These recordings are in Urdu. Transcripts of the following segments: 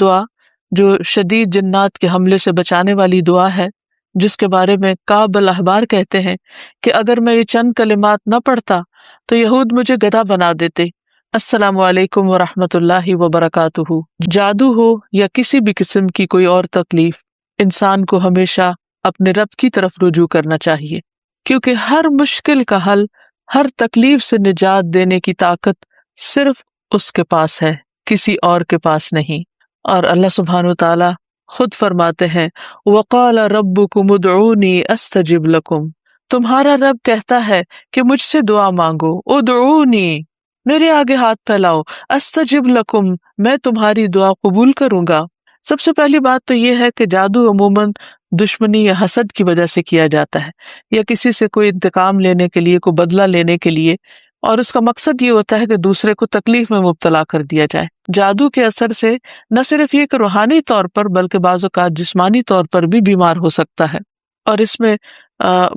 دعا جو شدید جنات کے حملے سے بچانے والی دعا ہے، جس کے بارے میں کعب الاحبار کہتے ہیں کہ اگر میں یہ چند کلمات نہ پڑھتا تو یہود مجھے گدھا بنا دیتے۔ السلام علیکم ورحمۃ اللہ وبرکاتہ۔ جادو ہو یا کسی بھی قسم کی کوئی اور تکلیف، انسان کو ہمیشہ اپنے رب کی طرف رجوع کرنا چاہیے، کیونکہ ہر مشکل کا حل، ہر تکلیف سے نجات دینے کی طاقت صرف اس کے پاس ہے، کسی اور کے پاس نہیں۔ اور اللہ سبحانہ وتعالی خود فرماتے ہیں وَقَالَ رَبُّكُمُ ادْعُونِي أَسْتَجِبْ لَكُمْ، تمہارا رب کہتا ہے کہ مجھ سے دعا مانگو، ادعونی، میرے آگے ہاتھ پھیلاؤ، استجب لکم، میں تمہاری دعا قبول کروں گا۔ سب سے پہلی بات تو یہ ہے کہ جادو عموماً دشمنی یا حسد کی وجہ سے کیا جاتا ہے، یا کسی سے کوئی انتقام لینے کے لیے، کوئی بدلہ لینے کے لیے، اور اس کا مقصد یہ ہوتا ہے کہ دوسرے کو تکلیف میں مبتلا کر دیا جائے۔ جادو کے اثر سے نہ صرف یہ کہ روحانی طور پر بلکہ بعض اوقات جسمانی طور پر بھی بیمار ہو سکتا ہے، اور اس میں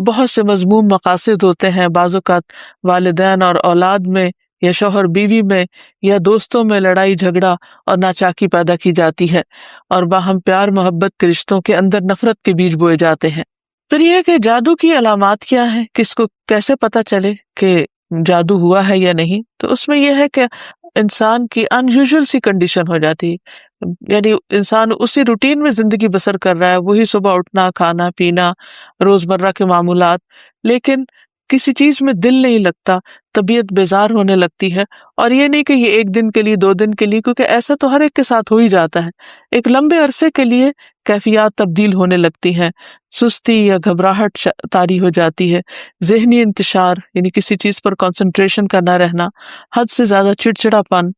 بہت سے مذموم مقاصد ہوتے ہیں۔ بعض اوقات والدین اور اولاد میں، یا شوہر بیوی میں، یا دوستوں میں لڑائی جھگڑا اور ناچاکی پیدا کی جاتی ہے، اور باہم پیار محبت کے رشتوں کے اندر نفرت کے بیج بوئے جاتے ہیں۔ پھر یہ کہ جادو کی علامات کیا ہیں، کس کو کیسے پتہ چلے کہ جادو ہوا ہے یا نہیں؟ تو اس میں یہ ہے کہ انسان کی ان یوزول سی کنڈیشن ہو جاتی ہے، یعنی انسان اسی روٹین میں زندگی بسر کر رہا ہے، وہی صبح اٹھنا، کھانا پینا، روزمرہ کے معمولات، لیکن کسی چیز میں دل نہیں لگتا، طبیعت بیزار ہونے لگتی ہے۔ اور یہ نہیں کہ یہ ایک دن کے لیے، 2 دن کے لیے، کیونکہ ایسا تو ہر ایک کے ساتھ ہو ہی جاتا ہے، ایک لمبے عرصے کے لیے کیفیات تبدیل ہونے لگتی ہیں، سستی یا گھبراہٹ طاری ہو جاتی ہے، ذہنی انتشار یعنی کسی چیز پر کنسنٹریشن کا نہ رہنا، حد سے زیادہ چڑچڑا پن،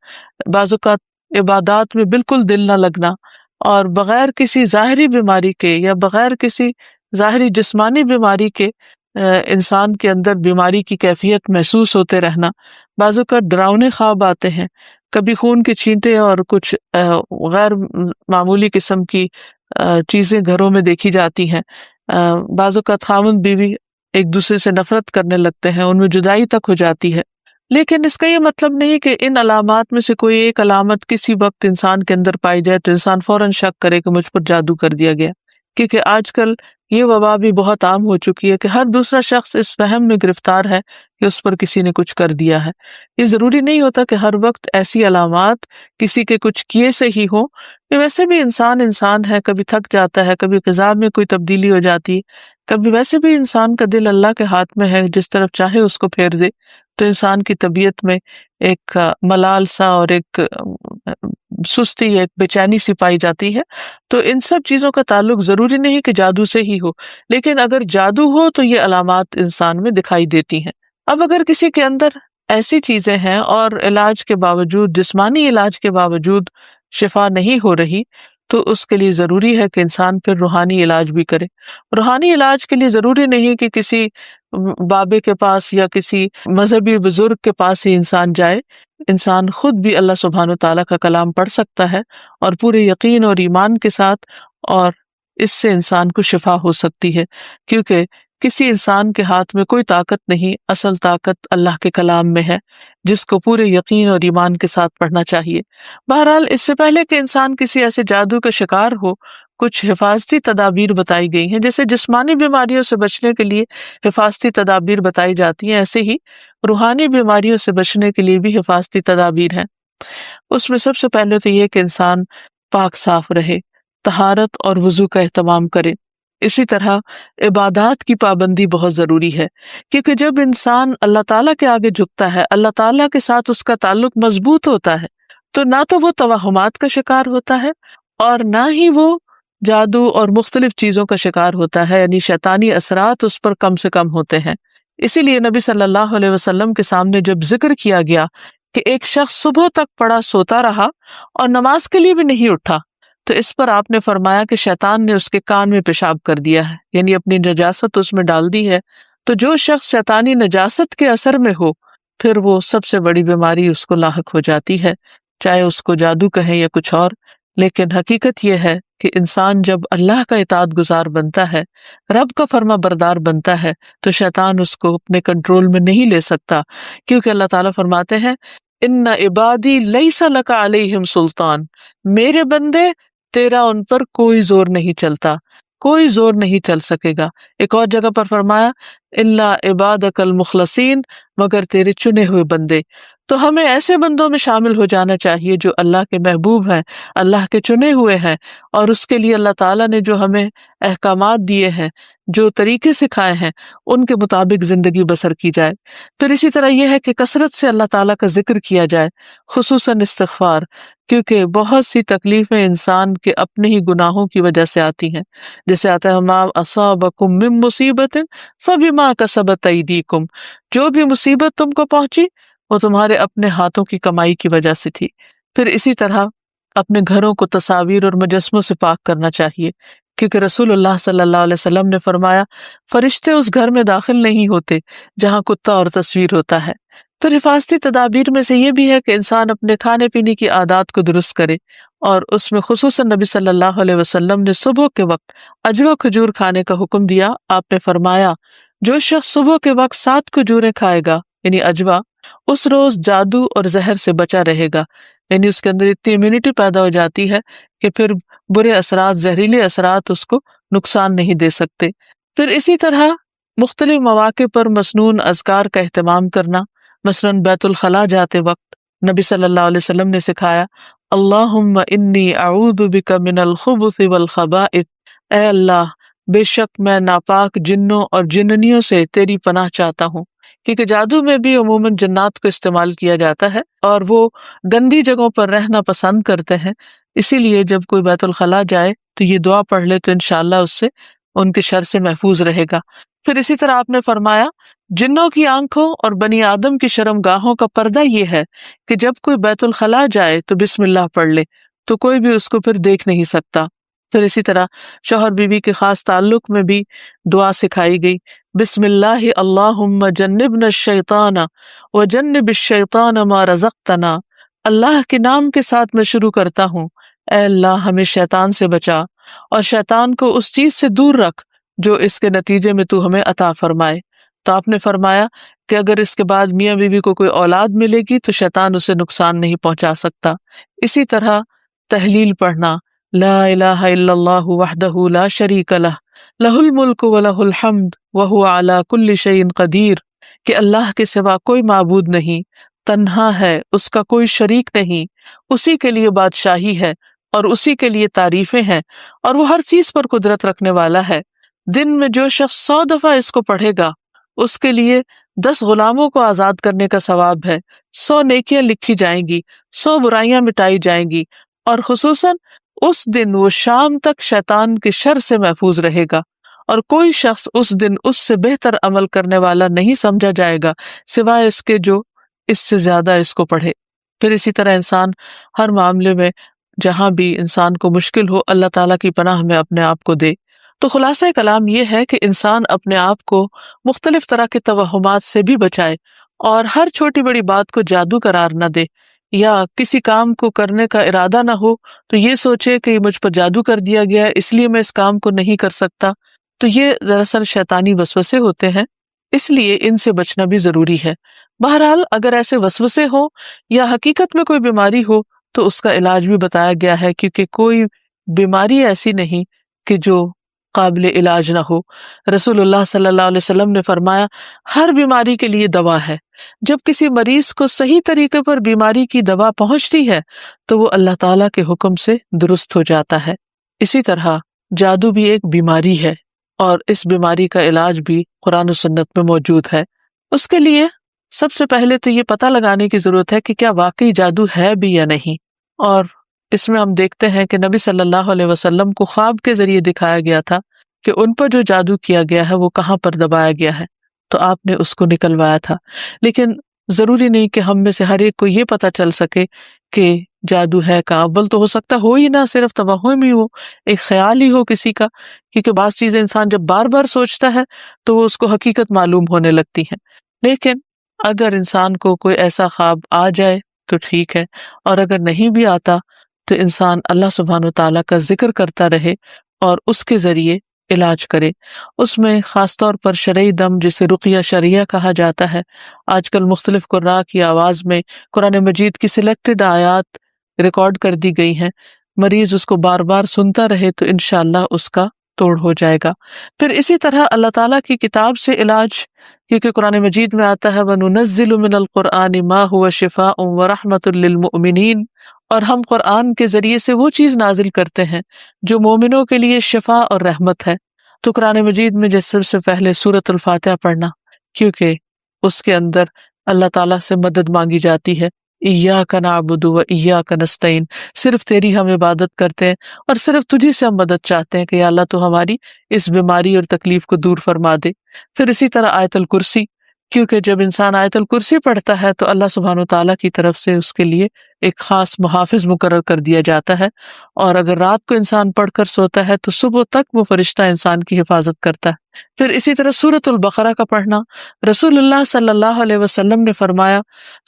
بعض اوقات عبادات میں بالکل دل نہ لگنا، اور بغیر کسی ظاہری بیماری کے یا بغیر کسی ظاہری جسمانی بیماری کے انسان کے اندر بیماری کی کیفیت محسوس ہوتے رہنا، بعض اوقات ڈراؤنے خواب آتے ہیں، کبھی خون کے چھینٹے اور کچھ غیر معمولی قسم کی چیزیں گھروں میں دیکھی جاتی ہیں، بعض اوقات خاوند بیوی ایک دوسرے سے نفرت کرنے لگتے ہیں، ان میں جدائی تک ہو جاتی ہے۔ لیکن اس کا یہ مطلب نہیں کہ ان علامات میں سے کوئی ایک علامت کسی وقت انسان کے اندر پائی جائے تو انسان فوراً شک کرے کہ مجھ پر جادو کر دیا گیا، کیونکہ آج کل یہ وبا بھی بہت عام ہو چکی ہے کہ ہر دوسرا شخص اس وہم میں گرفتار ہے کہ اس پر کسی نے کچھ کر دیا ہے۔ یہ ضروری نہیں ہوتا کہ ہر وقت ایسی علامات کسی کے کچھ کیے سے ہی ہوں، کہ ویسے بھی انسان ہے، کبھی تھک جاتا ہے، کبھی غذا میں کوئی تبدیلی ہو جاتی ہے، کبھی ویسے بھی انسان کا دل اللہ کے ہاتھ میں ہے، جس طرف چاہے اس کو پھیر دے، تو انسان کی طبیعت میں ایک ملال سا اور ایک سستی، ایک بے چینی سی پائی جاتی ہے۔ تو ان سب چیزوں کا تعلق ضروری نہیں کہ جادو سے ہی ہو، لیکن اگر جادو ہو تو یہ علامات انسان میں دکھائی دیتی ہیں۔ اب اگر کسی کے اندر ایسی چیزیں ہیں اور علاج کے باوجود، جسمانی علاج کے باوجود شفا نہیں ہو رہی، تو اس کے لیے ضروری ہے کہ انسان پھر روحانی علاج بھی کرے۔ روحانی علاج کے لیے ضروری نہیں کہ کسی بابے کے پاس یا کسی مذہبی بزرگ کے پاس ہی انسان جائے، انسان خود بھی اللہ سبحانہ وتعالیٰ کا کلام پڑھ سکتا ہے، اور پورے یقین اور ایمان کے ساتھ، اور اس سے انسان کو شفا ہو سکتی ہے، کیونکہ کسی انسان کے ہاتھ میں کوئی طاقت نہیں، اصل طاقت اللہ کے کلام میں ہے، جس کو پورے یقین اور ایمان کے ساتھ پڑھنا چاہیے۔ بہرحال اس سے پہلے کہ انسان کسی ایسے جادو کا شکار ہو، کچھ حفاظتی تدابیر بتائی گئی ہیں، جیسے جسمانی بیماریوں سے بچنے کے لیے حفاظتی تدابیر بتائی جاتی ہیں، ایسے ہی روحانی بیماریوں سے بچنے کے لیے بھی حفاظتی تدابیر ہیں۔ اس میں سب سے پہلے تو یہ کہ انسان پاک صاف رہے، طہارت اور وضو کا اہتمام کرے۔ اسی طرح عبادات کی پابندی بہت ضروری ہے، کیونکہ جب انسان اللہ تعالیٰ کے آگے جھکتا ہے، اللہ تعالیٰ کے ساتھ اس کا تعلق مضبوط ہوتا ہے، تو نہ تو وہ توہمات کا شکار ہوتا ہے، اور نہ ہی وہ جادو اور مختلف چیزوں کا شکار ہوتا ہے، یعنی شیطانی اثرات اس پر کم سے کم ہوتے ہیں۔ اسی لیے نبی صلی اللہ علیہ وسلم کے سامنے جب ذکر کیا گیا کہ ایک شخص صبح تک پڑا سوتا رہا اور نماز کے لیے بھی نہیں اٹھا، تو اس پر آپ نے فرمایا کہ شیطان نے اس کے کان میں پیشاب کر دیا ہے، یعنی اپنی نجاست اس میں ڈال دی ہے۔ تو جو شخص شیطانی نجاست کے اثر میں ہو، پھر وہ سب سے بڑی بیماری اس کو لاحق ہو جاتی ہے، چاہے اس کو جادو کہیں یا کچھ اور۔ لیکن حقیقت یہ ہے کہ انسان جب اللہ کا اطاعت گزار بنتا ہے، رب کا فرما بردار بنتا ہے، تو شیطان اس کو اپنے کنٹرول میں نہیں لے سکتا، کیونکہ اللہ تعالیٰ فرماتے ہیں ان عبادی لیس لک علیہم سلطان، میرے بندے تیرا ان پر کوئی زور نہیں چلتا، کوئی زور نہیں چل سکے گا۔ ایک اور جگہ پر فرمایا الا عبادک المخلصین، مگر تیرے چنے ہوئے بندے۔ تو ہمیں ایسے بندوں میں شامل ہو جانا چاہیے جو اللہ کے محبوب ہیں، اللہ کے چنے ہوئے ہیں، اور اس کے لیے اللہ تعالیٰ نے جو ہمیں احکامات دیے ہیں، جو طریقے سکھائے ہیں، ان کے مطابق زندگی بسر کی جائے۔ پھر اسی طرح یہ ہے کہ کثرت سے اللہ تعالیٰ کا ذکر کیا جائے، خصوصاً استغفار، کیونکہ بہت سی تکلیفیں انسان کے اپنے ہی گناہوں کی وجہ سے آتی ہیں۔ جیسے آتا ہے ما اصابکم من مصیبت فبما کسبت ایدیکم، جو بھی مصیبت تم کو پہنچی وہ تمہارے اپنے ہاتھوں کی کمائی کی وجہ سے تھی۔ پھر اسی طرح اپنے گھروں کو تصاویر اور مجسموں سے پاک کرنا چاہیے، کیونکہ رسول اللہ صلی اللہ علیہ وسلم نے فرمایا فرشتے اس گھر میں داخل نہیں ہوتے جہاں کتا اور تصویر ہوتا ہے۔ پھر حفاظتی تدابیر میں سے یہ بھی ہے کہ انسان اپنے کھانے پینے کی عادات کو درست کرے، اور اس میں خصوصاً نبی صلی اللہ علیہ وسلم نے صبح کے وقت عجوہ کھجور کھانے کا حکم دیا۔ آپ نے فرمایا جو شخص صبح کے وقت 7 کھجوریں کھائے گا یعنی عجوہ، اس روز جادو اور زہر سے بچا رہے گا، یعنی اس کے اندر اتنی امیونٹی پیدا ہو جاتی ہے کہ پھر برے اثرات، زہریلے اثرات اس کو نقصان نہیں دے سکتے۔ پھر اسی طرح مختلف مواقع پر مسنون اذکار کا اہتمام کرنا، مثلاً بیت الخلاء جاتے وقت نبی صلی اللہ علیہ وسلم نے سکھایا اللہم انی اعوذ بک من الخبث والخبائث، اے اللہ بے شک میں ناپاک جنوں اور جننیوں سے تیری پناہ چاہتا ہوں، کیونکہ جادو میں بھی عموماً جنات کو استعمال کیا جاتا ہے اور وہ گندی جگہوں پر رہنا پسند کرتے ہیں، اسی لیے جب کوئی بیت الخلاء جائے تو یہ دعا پڑھ لے تو انشاءاللہ اس سے ان کے شر سے محفوظ رہے گا۔ پھر اسی طرح آپ نے فرمایا جنوں کی آنکھوں اور بنی آدم کی شرم گاہوں کا پردہ یہ ہے کہ جب کوئی بیت الخلاء جائے تو بسم اللہ پڑھ لے تو کوئی بھی اس کو پھر دیکھ نہیں سکتا۔ پھر اسی طرح شوہر بیوی کے خاص تعلق میں بھی دعا سکھائی گئی، بسم اللہ اللہم جنبنا الشیطان وجنب الشیطان ما رزقتنا، اللہ کے نام کے ساتھ میں شروع کرتا ہوں، اے اللہ ہمیں شیطان سے بچا اور شیطان کو اس چیز سے دور رکھ جو اس کے نتیجے میں تو ہمیں عطا فرمائے۔ تو آپ نے فرمایا کہ اگر اس کے بعد میاں بیوی کو کوئی اولاد ملے گی تو شیطان اسے نقصان نہیں پہنچا سکتا۔ اسی طرح تحلیل پڑھنا، لا الہ الا اللہ وحدہ لا شریک لہ لہ الملک ولہ الحمد وہو علی کل شیء قدیر، کہ اللہ کے سوا کوئی معبود نہیں، تنہا ہے، اس کا کوئی شریک نہیں، اسی کے لیے بادشاہی ہے اور اسی کے لیے تعریفیں ہیں، اور وہ ہر چیز پر قدرت رکھنے والا ہے۔ دن میں جو شخص 100 دفعہ اس کو پڑھے گا اس کے لیے 10 غلاموں کو آزاد کرنے کا ثواب ہے، 100 نیکیاں لکھی جائیں گی، 100 برائیاں مٹائی جائیں گی، اور خصوصاً اس دن وہ شام تک شیطان کے شر سے محفوظ رہے گا، اور کوئی شخص اس دن اس سے بہتر عمل کرنے والا نہیں سمجھا جائے گا سوائے اس کے جو اس سے زیادہ اس کو پڑھے۔ پھر اسی طرح انسان ہر معاملے میں جہاں بھی انسان کو مشکل ہو اللہ تعالیٰ کی پناہ میں اپنے آپ کو دے۔ تو خلاصہ کلام یہ ہے کہ انسان اپنے آپ کو مختلف طرح کے توہمات سے بھی بچائے، اور ہر چھوٹی بڑی بات کو جادو قرار نہ دے، یا کسی کام کو کرنے کا ارادہ نہ ہو تو یہ سوچے کہ یہ مجھ پر جادو کر دیا گیا ہے اس لیے میں اس کام کو نہیں کر سکتا، تو یہ دراصل شیطانی وسوسے ہوتے ہیں، اس لیے ان سے بچنا بھی ضروری ہے۔ بہرحال اگر ایسے وسوسے ہوں یا حقیقت میں کوئی بیماری ہو تو اس کا علاج بھی بتایا گیا ہے، کیونکہ کوئی بیماری ایسی نہیں کہ جو قابل علاج نہ ہو۔ رسول اللہ صلی اللہ علیہ وسلم نے فرمایا ہر بیماری کے لیے دوا ہے، جب کسی مریض کو صحیح طریقے پر بیماری کی دوا پہنچتی ہے تو وہ اللہ تعالیٰ کے حکم سے درست ہو جاتا ہے۔ اسی طرح جادو بھی ایک بیماری ہے، اور اس بیماری کا علاج بھی قرآن و سنت میں موجود ہے۔ اس کے لیے سب سے پہلے تو یہ پتہ لگانے کی ضرورت ہے کہ کیا واقعی جادو ہے بھی یا نہیں، اور اس میں ہم دیکھتے ہیں کہ نبی صلی اللہ علیہ وسلم کو خواب کے ذریعے دکھایا گیا تھا کہ ان پر جو جادو کیا گیا ہے وہ کہاں پر دبایا گیا ہے، تو آپ نے اس کو نکلوایا تھا۔ لیکن ضروری نہیں کہ ہم میں سے ہر ایک کو یہ پتہ چل سکے کہ جادو ہے کہاں، اول تو ہو سکتا ہو ہی نہ، صرف توہم ہی ہو، ایک خیال ہی ہو کسی کا، کیونکہ بعض چیزیں انسان جب بار بار سوچتا ہے تو وہ اس کو حقیقت معلوم ہونے لگتی ہیں۔ لیکن اگر انسان کو کوئی ایسا خواب آ جائے تو ٹھیک ہے، اور اگر نہیں بھی آتا تو انسان اللہ سبحانہ و تعالیٰ کا ذکر کرتا رہے اور اس کے ذریعے علاج کرے۔ اس میں خاص طور پر شرعی دم جسے رقیہ شرعیہ کہا جاتا ہے، آج کل مختلف قراء کی آواز میں قرآن مجید کی سلیکٹڈ آیات ریکارڈ کر دی گئی ہیں، مریض اس کو بار بار سنتا رہے تو انشاءاللہ اس کا توڑ ہو جائے گا۔ پھر اسی طرح اللہ تعالیٰ کی کتاب سے علاج، کیونکہ قرآن مجید میں آتا ہے وَنُنَزِّلُ مِنَ الْقُرْآنِ مَا هُوَ شِفَاءٌ وَرَحْمَةٌ لِّلْمُؤْمِنِينَ، اور ہم قرآن کے ذریعے سے وہ چیز نازل کرتے ہیں جو مومنوں کے لیے شفا اور رحمت ہے۔ تو قرآن مجید میں جیسے سب سے پہلے سورۃ الفاتحہ پڑھنا، کیونکہ اس کے اندر اللہ تعالیٰ سے مدد مانگی جاتی ہے، ایاک نعبد و ایاک نستعین، صرف تیری ہم عبادت کرتے ہیں اور صرف تجھی سے ہم مدد چاہتے ہیں کہ یا اللہ تو ہماری اس بیماری اور تکلیف کو دور فرما دے۔ پھر اسی طرح آیت الکرسی، کیونکہ جب انسان آیت الکرسی پڑھتا ہے تو اللہ سبحانہ و تعالیٰ کی طرف سے اس کے لیے ایک خاص محافظ مقرر کر دیا جاتا ہے، اور اگر رات کو انسان پڑھ کر سوتا ہے تو صبح تک وہ فرشتہ انسان کی حفاظت کرتا ہے۔ پھر اسی طرح سورۃ البقرہ کا پڑھنا، رسول اللہ صلی اللہ علیہ وسلم نے فرمایا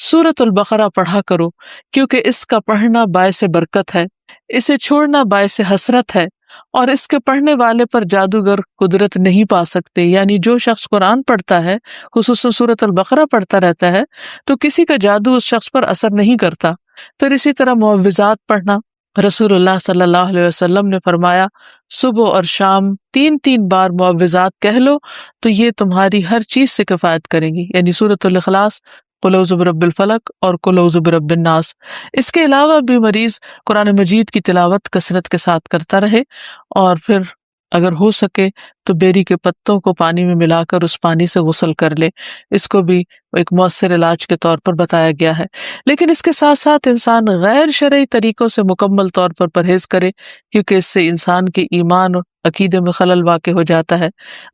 سورۃ البقرہ پڑھا کرو، کیونکہ اس کا پڑھنا باعث برکت ہے، اسے چھوڑنا باعث حسرت ہے، اور اس کے پڑھنے والے پر جادوگر قدرت نہیں پا سکتے۔ یعنی جو شخص قرآن پڑھتا ہے، خصوصاً سورۃ البقرہ پڑھتا رہتا ہے، تو کسی کا جادو اس شخص پر اثر نہیں کرتا۔ پھر اسی طرح معوذات پڑھنا، رسول اللہ صلی اللہ علیہ وسلم نے فرمایا صبح اور شام 3 بار معوذات کہہ لو تو یہ تمہاری ہر چیز سے کفایت کریں گی، یعنی سورۃ الاخلاص، قل اعوذ برب الفلق اور قل اعوذ برب الناس۔ اس کے علاوہ بھی مریض قرآن مجید کی تلاوت کثرت کے ساتھ کرتا رہے، اور پھر اگر ہو سکے تو بیری کے پتوں کو پانی میں ملا کر اس پانی سے غسل کر لے، اس کو بھی ایک مؤثر علاج کے طور پر بتایا گیا ہے۔ لیکن اس کے ساتھ ساتھ انسان غیر شرعی طریقوں سے مکمل طور پر پرہیز کرے، کیونکہ اس سے انسان کے ایمان اور عقیدے میں خلل واقع ہو جاتا ہے۔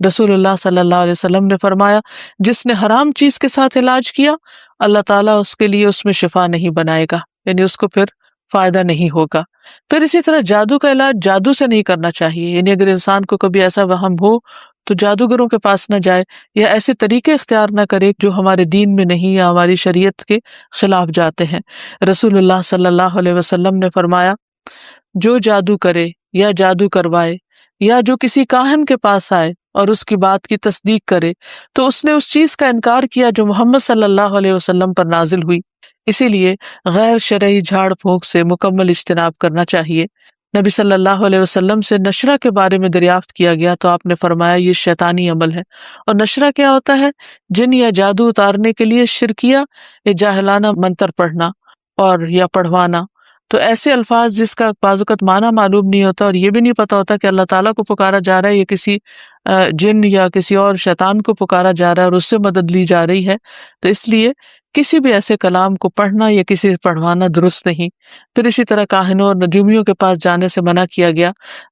رسول اللہ صلی اللہ علیہ وسلم نے فرمایا جس نے حرام چیز کے ساتھ علاج کیا، اللہ تعالیٰ اس کے لیے اس میں شفا نہیں بنائے گا، یعنی اس کو پھر فائدہ نہیں ہوگا۔ پھر اسی طرح جادو کا علاج جادو سے نہیں کرنا چاہیے، یعنی اگر انسان کو کبھی ایسا وہم ہو تو جادوگروں کے پاس نہ جائے، یا ایسے طریقے اختیار نہ کرے جو ہمارے دین میں نہیں یا ہماری شریعت کے خلاف جاتے ہیں۔ رسول اللہ صلی اللہ علیہ وسلم نے فرمایا جو جادو کرے یا جادو کروائے یا جو کسی کاہن کے پاس آئے اور اس کی بات کی تصدیق کرے تو اس نے اس چیز کا انکار کیا جو محمد صلی اللہ علیہ وسلم پر نازل ہوئی۔ اسی لیے غیر شرعی جھاڑ پھونک سے مکمل اجتناب کرنا چاہیے۔ نبی صلی اللہ علیہ وسلم سے نشرہ کے بارے میں دریافت کیا گیا تو آپ نے فرمایا یہ شیطانی عمل ہے۔ اور نشرہ کیا ہوتا ہے؟ جن یا جادو اتارنے کے لیے شرکیہ یا جاہلانہ منتر پڑھنا اور یا پڑھوانا، تو ایسے الفاظ جس کا بعض اوقات معنی معلوم نہیں ہوتا اور یہ بھی نہیں پتا ہوتا کہ اللہ تعالیٰ کو پکارا جا رہا ہے یا کسی جن یا کسی اور شیطان کو پکارا جا رہا ہے اور اس سے مدد لی جا رہی ہے، تو اس لیے کسی بھی ایسے کلام کو پڑھنا یا کسی سے پڑھوانا درست نہیں۔ پھر اسی طرح کاہنوں اور نجومیوں کے پاس جانے سے منع کیا گیا۔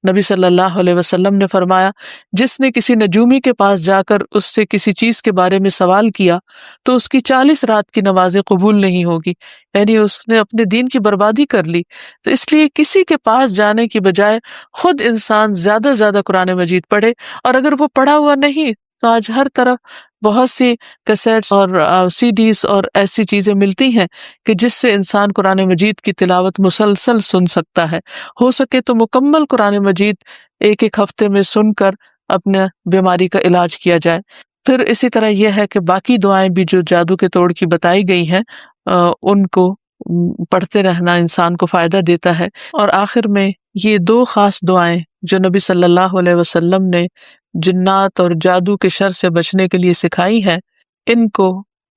نبی صلی اللہ علیہ وسلم نے فرمایا جس نے کسی نجومی کے پاس جا کر اس سے کسی چیز کے بارے میں سوال کیا تو اس کی 40 رات کی نمازیں قبول نہیں ہوگی، یعنی اس نے اپنے دین کی بربادی کر لی۔ تو اس لیے کسی کے پاس جانے کی بجائے خود انسان زیادہ سے زیادہ قرآن مجید پڑھے، اور اگر وہ پڑھا ہوا نہیں تو آج ہر طرف بہت سی کیسٹس اور سی ڈیز اور ایسی چیزیں ملتی ہیں کہ جس سے انسان قرآن مجید کی تلاوت مسلسل سن سکتا ہے۔ ہو سکے تو مکمل قرآن مجید ایک ہفتے میں سن کر اپنے بیماری کا علاج کیا جائے۔ پھر اسی طرح یہ ہے کہ باقی دعائیں بھی جو جادو کے توڑ کی بتائی گئی ہیں ان کو پڑھتے رہنا انسان کو فائدہ دیتا ہے۔ اور آخر میں یہ 2 خاص دعائیں جو نبی صلی اللہ علیہ وسلم نے جنات اور جادو کے شر سے بچنے کے لیے سکھائی ہے، ان کو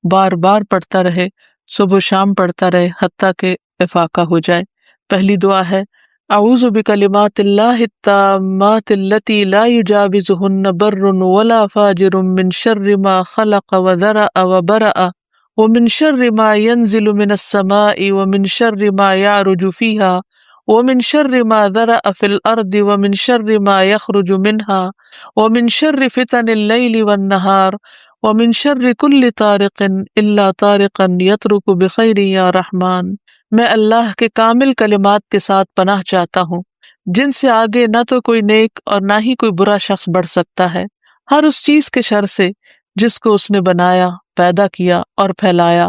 بار بار پڑھتا رہے، صبح و شام پڑھتا رہے حتیٰ کہ افاقہ ہو جائے۔ پہلی دعا ہے اعوذ بکلمات اللہ التامات التی لا یجاوزہن بر ولا فاجر من شر ما خلق وذرأ وبرأ ومن شر ما ينزل من السماء ومن شر ما يعرج فيها ومن شر ما ذرأ في الأرض ومن شر ما يخرج منها ومن شر فتن الليل والنهار ومن شر كل طارق إلا طارقا يطرق بخير يا رحمن۔ میں اللہ کے کامل کلمات کے ساتھ پناہ چاہتا ہوں جن سے آگے نہ تو کوئی نیک اور نہ ہی کوئی برا شخص بڑھ سکتا ہے، ہر اس چیز کے شر سے جس کو اس نے بنایا، پیدا کیا اور پھیلایا،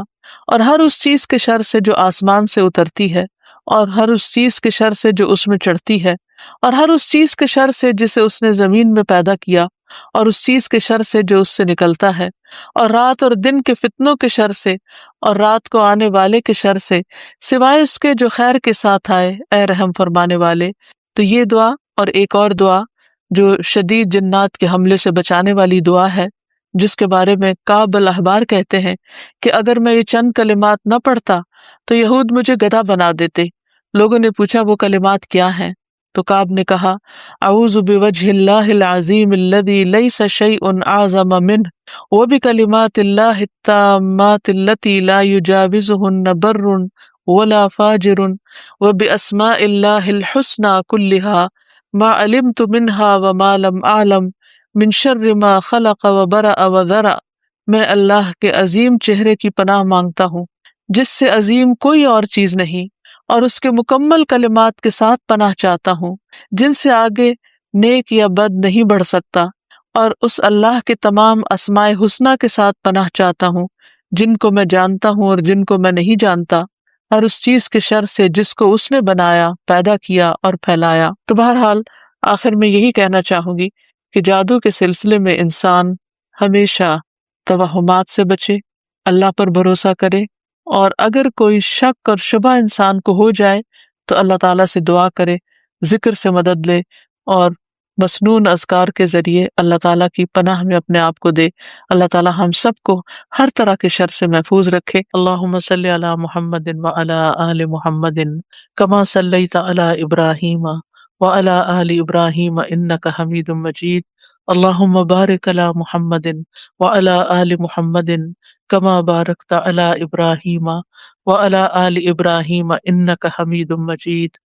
اور ہر اس چیز کے شر سے جو آسمان سے اترتی ہے، اور ہر اس چیز کے شر سے جو اس میں چڑھتی ہے، اور ہر اس چیز کے شر سے جسے اس نے زمین میں پیدا کیا، اور اس چیز کے شر سے جو اس سے نکلتا ہے، اور رات اور دن کے فتنوں کے شر سے، اور رات کو آنے والے کے شر سے، سوائے اس کے جو خیر کے ساتھ آئے، اے رحم فرمانے والے۔ تو یہ دعا اور ایک اور دعا جو شدید جنات کے حملے سے بچانے والی دعا ہے، جس کے بارے میں کعب الاحبار کہتے ہیں کہ اگر میں یہ چند کلمات نہ پڑھتا تو یہود مجھے گدھا بنا دیتے۔ لوگوں نے پوچھا وہ کلمات کیا ہیں؟ تو کعب نے کہا اعوذ بوجہ اللہ العظیم الذی لیس شیء اعظم منہ وبکلمات اللہ التامات التی لا یجاوزہن بر ولا فاجر وباسماء اللہ الحسنى کلہا ما علمت منہا وما لم اعلم من شر ما خلق وبرأ وذرأ۔ میں اللہ کے عظیم چہرے کی پناہ مانگتا ہوں جس سے عظیم کوئی اور چیز نہیں، اور اس کے مکمل کلمات کے ساتھ پناہ چاہتا ہوں جن سے آگے نیک یا بد نہیں بڑھ سکتا، اور اس اللہ کے تمام اسماء حسنہ کے ساتھ پناہ چاہتا ہوں جن کو میں جانتا ہوں اور جن کو میں نہیں جانتا، ہر اس چیز کے شر سے جس کو اس نے بنایا، پیدا کیا اور پھیلایا۔ تو بہرحال آخر میں یہی کہنا چاہوں گی کہ جادو کے سلسلے میں انسان ہمیشہ توہمات سے بچے، اللہ پر بھروسہ کرے، اور اگر کوئی شک اور شبہ انسان کو ہو جائے تو اللہ تعالیٰ سے دعا کرے، ذکر سے مدد لے، اور مسنون اذکار کے ذریعے اللہ تعالیٰ کی پناہ میں اپنے آپ کو دے۔ اللہ تعالیٰ ہم سب کو ہر طرح کے شر سے محفوظ رکھے۔ اللہم صلی علی محمد وعلی آل محمد کما صلیت علی ابراہیم وعلی آل ابراہیم انک حمید مجید۔ اللہم بارک علی محمد وعلی آل محمد کما بارکت علی ابراہیم وعلی آل ابراہیم انک حمید مجید۔